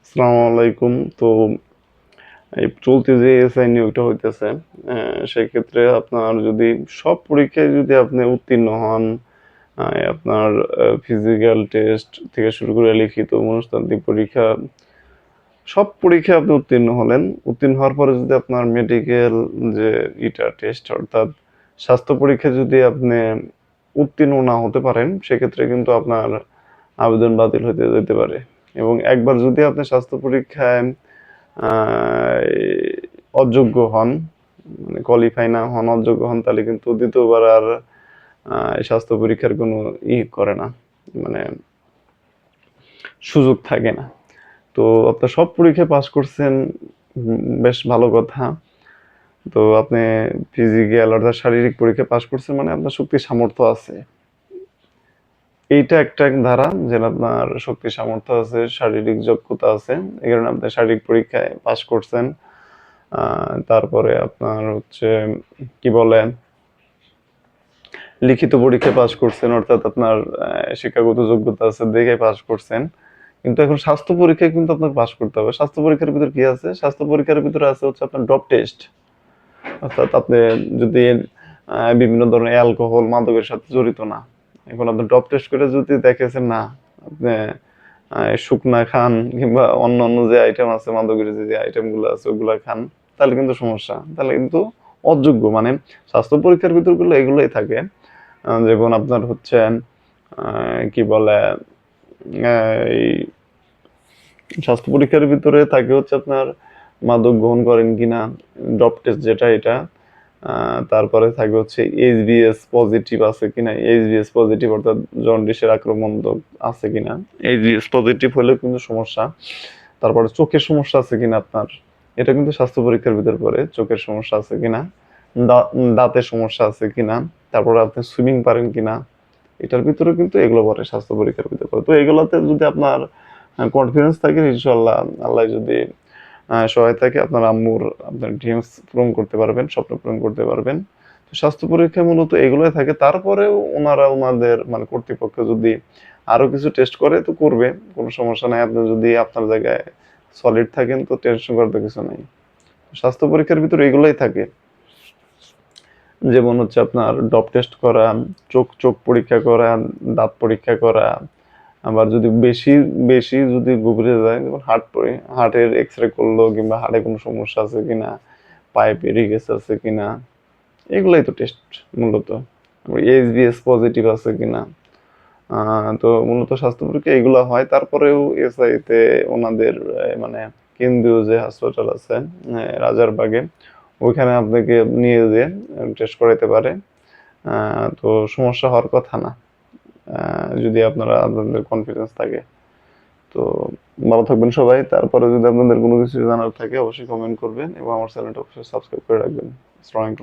আসসালামু আলাইকুম। তো এই চলতি যে এসআই নিয়োগটা হইতেছে, সেক্ষেত্রে আপনার যদি সব পরীক্ষায় যদি আপনি উত্তীর্ণ হন, আপনার ফিজিক্যাল টেস্ট থেকে শুরু করে লিখিত মনস্তাত্ত্বিক পরীক্ষা, সব পরীক্ষায় আপনি উত্তীর্ণ হলেন। উত্তীর্ণ হওয়ার পরে যদি আপনার মেডিকেল যে টেস্ট অর্থাৎ স্বাস্থ্য পরীক্ষায় যদি আপনি উত্তীর্ণ না হতে পারেন, সেক্ষেত্রে কিন্তু আপনার আবেদন বাতিল হতে যেতে পারে। এবং একবার যদি আপনি স্বাস্থ্য পরীক্ষায় আহ, অযোগ্য হন, মানে কোয়ালিফাই না হন, অযোগ্য হন, তাহলে কিন্তু দ্বিতীয়বার আর স্বাস্থ্য পরীক্ষার কোনো করে না, মানে সুযোগ থাকে না। তো আপনার সব পরীক্ষায় পাশ করছেন, বেশ ভালো কথা। তো আপনি ফিজিক্যাল অর্থাৎ শারীরিক পরীক্ষা পাশ করছেন, মানে আপনার শক্তি সামর্থ্য আছে। এইটা একটা ধারা যে আপনার শক্তি সামর্থ্য আছে, শারীরিক যোগ্যতা আছে, এই কারণে আপনি শারীরিক পরীক্ষায় পাশ করছেন। তারপরে আপনার হচ্ছে কি বলে, লিখিত পরীক্ষায় পাশ করছেন, অর্থাৎ আপনার শিক্ষাগত যোগ্যতা আছে দেখে পাশ করছেন। কিন্তু এখন স্বাস্থ্য পরীক্ষায় কিন্তু আপনাকে পাশ করতে হবে। স্বাস্থ্য পরীক্ষার ভিতরে কি আছে? স্বাস্থ্য পরীক্ষার ভিতরে আছে হচ্ছে আপনার ড্রপ টেস্ট, অর্থাৎ আপনি যদি বিভিন্ন ধরনের অ্যালকোহল মাদকের সাথে জড়িত না, এখন আপনি ড্রপ টেস্ট করে যদি দেখেছেন না আপনি শুকনা খান কিংবা অন্য অন্য যে আইটেম আছে, মাদকের যে আইটেম গুলো আছে ওগুলা খান, তাহলে কিন্তু সমস্যা, তাহলে কিন্তু অযোগ্য। মানে স্বাস্থ্য পরীক্ষার ভিতর গুলো এগুলোই থাকে। যেমন আপনার হচ্ছে কি বলে, এই স্বাস্থ্য পরীক্ষার ভিতরে থাকে হচ্ছে আপনার মাদক গ্রহণ করেন কিনা, ড্রপ টেস্ট যেটা এটা। তারপরে থাকে হচ্ছে এইচবিএস পজিটিভ আছে কিনা, এইচবিএস পজিটিভ অর্থাৎ জন্ডিসের আক্রমণ আছে কিনা। এইচবিএস পজিটিভ হলেও কিন্তু সমস্যা। তারপরে চোখের সমস্যা আছে কিনা আপনার, এটা কিন্তু স্বাস্থ্য পরীক্ষার ভিতর পড়ে, চোখের সমস্যা আছে কিনা, দাঁতের সমস্যা আছে কিনা, তারপরে আপনি সুইমিং পারেন কিনা, এটার ভিতরে কিন্তু এগুলো পড়ে স্বাস্থ্য পরীক্ষার ভিতরে পড়ে। তো এগুলোতে যদি আপনার কনফিডেন্স থাকে, ইনশাল্লাহ আল্লাহ যদি সহায় থাকে, আপনার আম্মুর আপনার ড্রিমস পূরণ করতে পারবেন, স্বপ্ন পূরণ করতে পারবেন। তো স্বাস্থ্য পরীক্ষা মূলত এগুলোই থাকে। তারপরেও ওনারা ওনাদের মানে কর্তৃপক্ষ যদি আরো কিছু টেস্ট করে তো করবে, কোনো সমস্যা নাই। আপনি যদি আপনার জায়গায় সলিড থাকেন তো টেনশন করার তো কিছু নাই। স্বাস্থ্য পরীক্ষার ভিতরে এগুলোই থাকে। যেমন হচ্ছে আপনার ডপ টেস্ট করা, চোখ চোখ পরীক্ষা করা, দাঁত পরীক্ষা করা। আবার যদি বেশি বেশি যদি গভীরে যায়, যেমন হার্টের এক্স-রে করলো, কিংবা হার্টে কোনো সমস্যা আছে কিনা, পাইপ রিগেস আছে কিনা, এগুলাই তো টেস্ট মূলত। এইচবিএস পজিটিভ আছে কিনা। তো মূলত স্বাস্থ্য পরীক্ষা এগুলো হয়। তারপরেও এসআইতে ওনাদের মানে কেন্দ্রীয় যে হাসপাতাল আছে রাজারবাগে, ওইখানে আপনাকে নিয়ে যেয়ে টেস্ট করাইতে পারে। তো সমস্যা হওয়ার কথা না, যদি আপনাদের কনফিডেন্স থাকে। তো ভালো থাকবেন সবাই। তারপরে যদি আপনাদের কোনো কিছু জানার থাকে অবশ্যই কমেন্ট করবেন এবং আমার চ্যানেলটা অবশ্যই সাবস্ক্রাইব করে রাখবেন। আসসালামু আলাইকুম।